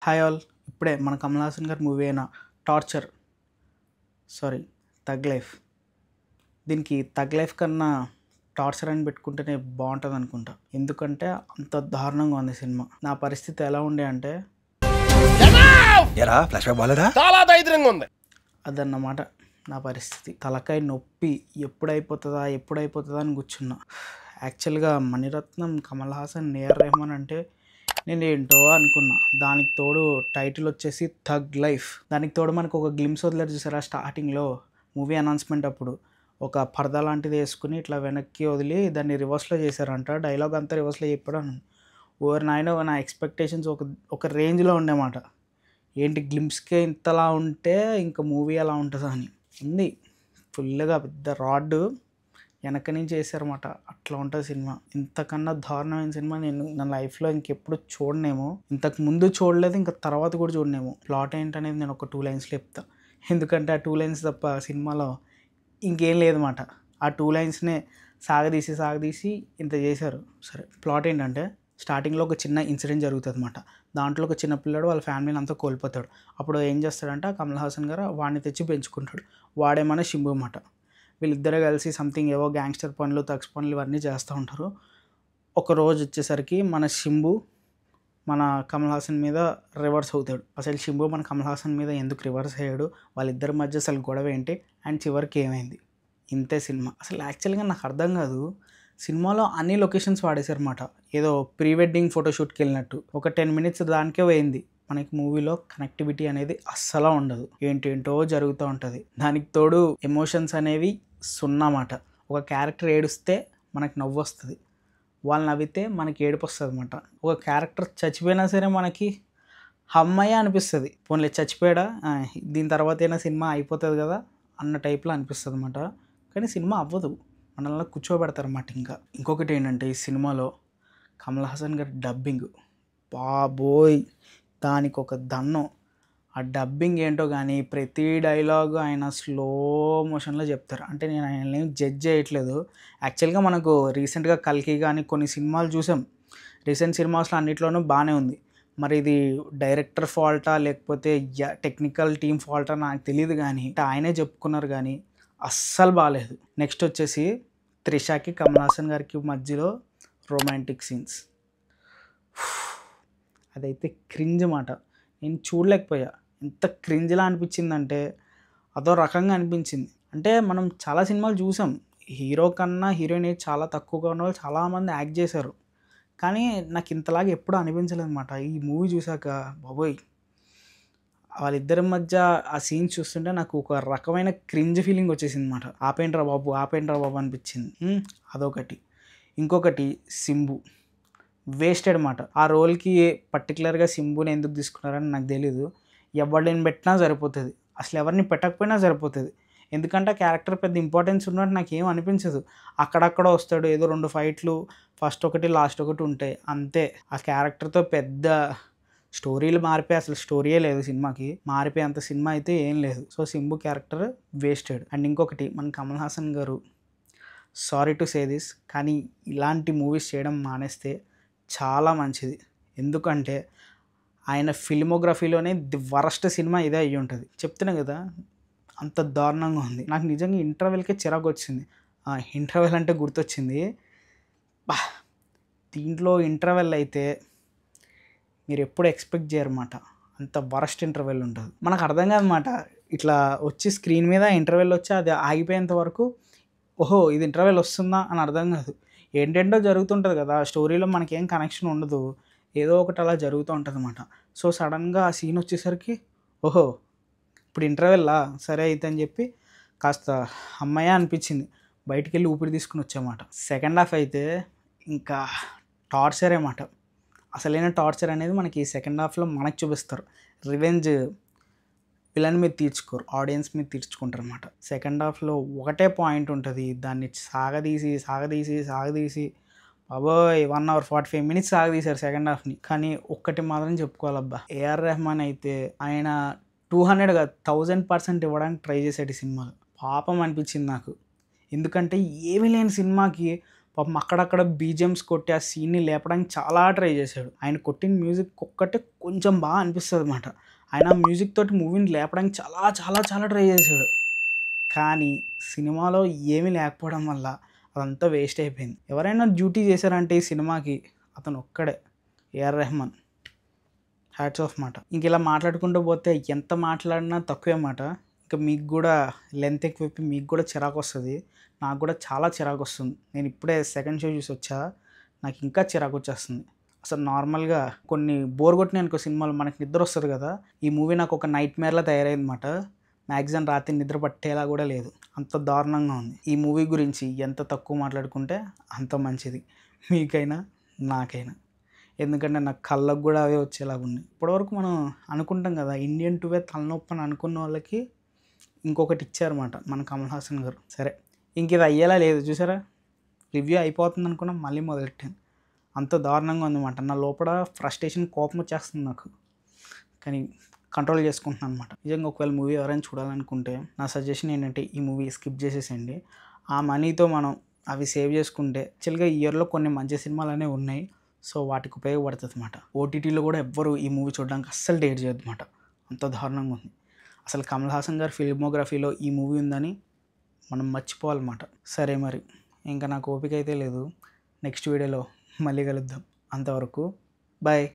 Hi all. ఇప్పుడే మన కమల్ హాసన్ గారి మూవీ అయిన టార్చర్ సారీ థగ్ లైఫ్, దీనికి థగ్ లైఫ్ కన్నా టార్చర్ అని పెట్టుకుంటేనే బాగుంటుంది అనుకుంటా. ఎందుకంటే అంత దారుణంగా ఉంది సినిమా. నా పరిస్థితి ఎలా ఉండే అంటే చాలా దరిద్రంగా ఉంది అదన్నమాట. నా పరిస్థితి తలకాయ నొప్పి, ఎప్పుడైపోతుందా అని కూర్చున్నా. యాక్చువల్గా మణిరత్నం, కమల్ హాసన్, ఏఆర్ రెహమాన్ అంటే నేను ఏంటో అనుకున్నా. దానికి తోడు టైటిల్ వచ్చేసి థగ్ లైఫ్. దానికి తోడు మనకు ఒక గ్లిమ్స్ వదిలేరు చూసారా స్టార్టింగ్లో మూవీ అనౌన్స్మెంట్ అప్పుడు, ఒక పరదా లాంటిది వేసుకుని ఇట్లా వెనక్కి వదిలి దాన్ని రివర్స్లో చేశారంట. డైలాగ్ అంతా రివర్స్లో చెప్పాడు. ఓవర్ నాయన నా ఎక్స్పెక్టేషన్స్ ఒక రేంజ్లో ఉండేమాట. ఏంటి గ్లిమ్స్కే ఇంతలా ఉంటే ఇంకా మూవీ ఎలా ఉంటుందా అని ఉంది. ఫుల్గా పెద్ద రాడ్ వెనక నుంచి వేసారన్నమాట. అట్లా ఉంటుంది సినిమా. ఇంతకన్నా దారుణమైన సినిమా నేను నా లైఫ్లో ఇంకెప్పుడు చూడనేమో. ఇంతకు ముందు చూడలేదు, ఇంకా తర్వాత కూడా చూడనేమో. ప్లాట్ ఏంటనేది నేను ఒక 2 లైన్స్లో చెప్తా. ఎందుకంటే ఆ 2 లైన్స్ తప్ప సినిమాలో ఇంకేం లేదన్నమాట. ఆ 2 లైన్స్నే సాగదీసి ఇంత చేశారు. సరే, ప్లాట్ ఏంటంటే స్టార్టింగ్లో ఒక చిన్న ఇన్సిడెంట్ జరుగుతుంది అన్నమాట. దాంట్లో ఒక చిన్న పిల్లడు వాళ్ళ ఫ్యామిలీని అంతా కోల్పోతాడు. అప్పుడు ఏం చేస్తాడంటే కమల్ హాసన్ గారు వాడిని తెచ్చి పెంచుకుంటాడు. వాడేమన్నా శింబు అన్నమాట. వీళ్ళిద్దరే కలిసి సంథింగ్ ఏవో గ్యాంగ్స్టర్ పనులు, థగ్స్ పనులు ఇవన్నీ చేస్తూ ఉంటారు. ఒక రోజు వచ్చేసరికి మన శింబు మన కమల్ హాసన్ మీద రివర్స్ అవుతాడు. అసలు శింబు మన కమల్ హాసన్ మీద ఎందుకు రివర్స్ అయ్యాడు, వాళ్ళిద్దరి మధ్య అసలు గొడవ ఏంటి, అండ్ చివరికి ఏమైంది, ఇంతే సినిమా. అసలు యాక్చువల్గా నాకు అర్థం కాదు, సినిమాలో అన్ని లొకేషన్స్ వాడేశారన్నమాట. ఏదో ప్రీ వెడ్డింగ్ ఫోటోషూట్కి వెళ్ళినట్టు ఒక 10 మినిట్స్ దానికే పోయింది. మనకి మూవీలో కనెక్టివిటీ అనేది అస్సలు ఉండదు. ఏంటేంటో జరుగుతూ ఉంటుంది. దానికి తోడు ఎమోషన్స్ అనేవి సున్నమాట. ఒక క్యారెక్టర్ ఏడుస్తే మనకు నవ్వు వస్తుంది, వాళ్ళు నవ్వితే మనకి ఏడుపు వస్తుంది అనమాట. ఒక క్యారెక్టర్ చచ్చిపోయినా సరే మనకి అమ్మాయి అనిపిస్తుంది. పోన్లే చచ్చిపోయాడా, దీని తర్వాత అయినా సినిమా అయిపోతుంది కదా అన్న టైప్లో అనిపిస్తుంది అనమాట. కానీ సినిమా అవ్వదు, మనల్ని కూర్చోబెడతారన్నమాట. ఇంకొకటి ఏంటంటే ఈ సినిమాలో కమల్ హాసన్ గారి డబ్బింగ్, బాబోయ్ దానికి ఒక దన్నం. ఆ డబ్బింగ్ ఏంటో కానీ ప్రతి డైలాగు ఆయన స్లో మోషన్లో చెప్తారు. అంటే నేను ఆయన ఏం జడ్జ్ చేయట్లేదు. యాక్చువల్గా మనకు రీసెంట్గా కల్కి కానీ కొన్ని సినిమాలు చూసాం. రీసెంట్ సినిమాస్లో అన్నిట్లోనూ బాగానే ఉంది. మరి ఇది డైరెక్టర్ ఫాల్టా లేకపోతే టెక్నికల్ టీమ్ ఫాల్టా నాకు తెలియదు, కానీ ఆయనే చెప్పుకున్నారు కానీ అస్సలు బాగాలేదు. నెక్స్ట్ వచ్చేసి త్రిషాకి కమల్ హాసన్ గారికి మధ్యలో రొమాంటిక్ సీన్స్, అదైతే క్రింజ్ మాట. నేను చూడలేకపోయా. ఎంత క్రింజ్లా అనిపించిందంటే అదో రకంగా అనిపించింది. అంటే మనం చాలా సినిమాలు చూసాం, హీరో కన్నా హీరోయిన్ ఏజ్ చాలా తక్కువగా ఉన్న వాళ్ళు చాలామంది యాక్ట్ చేశారు. కానీ నాకు ఇంతలాగా ఎప్పుడూ అనిపించలేదు అనమాట. ఈ మూవీ చూశాక బాబోయ్ వాళ్ళిద్దరి మధ్య ఆ సీన్స్ చూస్తుంటే నాకు ఒక రకమైన క్రింజ్ ఫీలింగ్ వచ్చేసింది అనమాట. ఆపేంట్రా బాబు అనిపించింది. అదొకటి. ఇంకొకటి సింబు వేస్టెడ్ అన్నమాట. ఆ రోల్కి పర్టికులర్గా సింబుని ఎందుకు తీసుకున్నారని నాకు తెలీదు. ఎవరిని పెట్టినా సరిపోతుంది, అసలు ఎవరిని పెట్టకపోయినా సరిపోతుంది. ఎందుకంటే ఆ క్యారెక్టర్ పెద్ద ఇంపార్టెన్స్ ఉన్నట్టు నాకు ఏం అనిపించదు. అక్కడక్కడ వస్తాడు, ఏదో 2 ఫైట్లు, ఫస్ట్ ఒకటి లాస్ట్ ఒకటి ఉంటాయి అంతే. ఆ క్యారెక్టర్తో పెద్ద స్టోరీలు మారిపోయి అసలు స్టోరీయే లేదు సినిమాకి. మారిపోయి అంత సినిమా అయితే ఏం లేదు. So Simbu character wasted. And ఇంకొకటి మన కమల్ హాసన్ గారు, సారీ టు సే దిస్, కానీ ఇలాంటి మూవీస్ చేయడం మానేస్తే చాలా మంచిది. ఎందుకంటే ఆయన ఫిల్మోగ్రఫీలోనే ది వరస్ట్ సినిమా ఇదే అయ్యి ఉంటుంది. చెప్తున్నా కదా అంత దారుణంగా ఉంది. నాకు నిజంగా ఇంటర్వెల్కే చిరాకు వచ్చింది. ఇంటర్వెల్ అంటే గుర్తొచ్చింది, దీంట్లో ఇంటర్వెల్ అయితే మీరు ఎప్పుడు ఎక్స్పెక్ట్ చేయరన్నమాట. అంత వరస్ట్ ఇంటర్వెల్ ఉంటుంది. మనకు అర్థం కాదన్నమాట. ఇట్లా వచ్చి స్క్రీన్ మీద ఇంటర్వెల్ వచ్చి అది ఆగిపోయేంత వరకు ఓహో ఇది ఇంటర్వెల్ వస్తుందా అని అర్థం కాదు. ఏంటంటో జరుగుతుంటుంది కదా, స్టోరీలో మనకేం కనెక్షన్ ఉండదు, ఏదో ఒకటి అలా జరుగుతూ ఉంటుంది అన్నమాట. సో సడన్గా ఆ సీన్ వచ్చేసరికి ఓహో ఇప్పుడు ఇంటర్వెల్లా, సరే అయితే అని చెప్పి కాస్త అమ్మాయి అనిపించింది. బయటికి వెళ్ళి ఊపిరి తీసుకుని వచ్చామాట. సెకండ్ హాఫ్ అయితే ఇంకా టార్చర్ అన్నమాట. అసలైన టార్చర్ అనేది మనకి సెకండ్ హాఫ్లో మనకు చూపిస్తారు. రివెంజ్ విలన్ మీద తీర్చుకోరు, ఆడియన్స్ మీద తీర్చుకుంటారు అనమాట. సెకండ్ హాఫ్లో ఒకటే పాయింట్ ఉంటుంది, దాన్ని సాగదీసి బాబోయ్ 1 hour 45 minutes సాగదీశారు సెకండ్ హాఫ్ని. కానీ ఒక్కటి మాత్రం చెప్పుకోవాలబ్బా, ఏఆర్ రెహమాన్ అయితే ఆయన 200 కాదు 1000% ఇవ్వడానికి ట్రై చేశాడు ఈ సినిమాలో. పాపం అనిపించింది నాకు. ఎందుకంటే ఏమీ లేని సినిమాకి పాపం అక్కడక్కడ బీజిఎమ్స్ కొట్టి ఆ సీన్ని లేపడానికి చాలా ట్రై చేశాడు. ఆయన కొట్టిన మ్యూజిక్ ఒక్కటే కొంచెం బాగా అనిపిస్తుంది అనమాట. ఆయన మ్యూజిక్ తోటి మూవీని లేపడానికి చాలా చాలా చాలా ట్రై చేశాడు. కానీ సినిమాలో ఏమీ లేకపోవడం వల్ల అదంతా వేస్ట్ అయిపోయింది. ఎవరైనా డ్యూటీ చేశారంటే ఈ సినిమాకి అతను ఒక్కడే, ఏఆర్ రెహమాన్. హ్యాట్స్ ఆఫ్ మాట. ఇంక ఇలా మాట్లాడుకుంటూ పోతే ఎంత మాట్లాడినా తక్కువే మాట. ఇంకా మీకు కూడా లెంత్ ఎక్కువైపోయి మీకు కూడా చిరాకు వస్తుంది. నాకు కూడా చాలా చిరాకు వస్తుంది. నేను ఇప్పుడే సెకండ్ షో చూసి వచ్చా, నాకు ఇంకా చిరాకు వచ్చేస్తుంది. అసలు నార్మల్గా కొన్ని బోర్ కొట్టినాయి అనుకో సినిమాలు, మనకి నిద్ర వస్తుంది కదా, ఈ మూవీ నాకు ఒక నైట్ మేర్లా తయారైందన్నమాట. మ్యాక్సిమం రాత్రి నిద్ర పట్టేలా కూడా లేదు, అంత దారుణంగా ఉంది. ఈ మూవీ గురించి ఎంత తక్కువ మాట్లాడుకుంటే అంత మంచిది, మీకైనా నాకైనా. ఎందుకంటే నాకు కళ్ళకు కూడా అవే వచ్చేలాగా ఉన్నాయి. ఇప్పటివరకు మనం అనుకుంటాం కదా ఇండియన్ 2 తలనొప్పి అని అనుకున్న వాళ్ళకి ఇంకొకటి ఇచ్చారన్నమాట మన కమల్ హాసన్ గారు. సరే, ఇంక ఇది అయ్యేలా లేదు చూసారా, రివ్యూ అయిపోతుంది అనుకున్నా మళ్ళీ మొదలెట్టాను. అంత దారుణంగా ఉందన్నమాట. నా లోపల ఫ్రస్ట్రేషన్, కోపం వచ్చేస్తుంది నాకు, కానీ కంట్రోల్ చేసుకుంటున్నాను అనమాట. నిజంగా ఒకవేళ మూవీ ఎవరైనా చూడాలనుకుంటే నా సజెషన్ ఏంటంటే ఈ మూవీ స్కిప్ చేసేసేయండి. ఆ మనీతో మనం అవి సేవ్ చేసుకుంటే యాక్చువల్గా ఈ ఇయర్లో కొన్ని మంచి సినిమాలు అనేవి ఉన్నాయి, సో వాటికి ఉపయోగపడుతుంది అనమాట. ఓటీటీలో కూడా ఎవ్వరు ఈ మూవీ చూడడానికి అస్సలు డేట్ చేయదు అనమాట, అంత దారుణంగా ఉంది. అసలు కమల్ హాసన్ గారి ఫిల్మోగ్రఫీలో ఈ మూవీ ఉందని మనం మర్చిపోవాలన్నమాట. సరే మరి, ఇంకా నాకు ఓపిక అయితే లేదు. నెక్స్ట్ వీడియోలో మళ్ళీ కలుద్దాం. అంతవరకు బాయ్.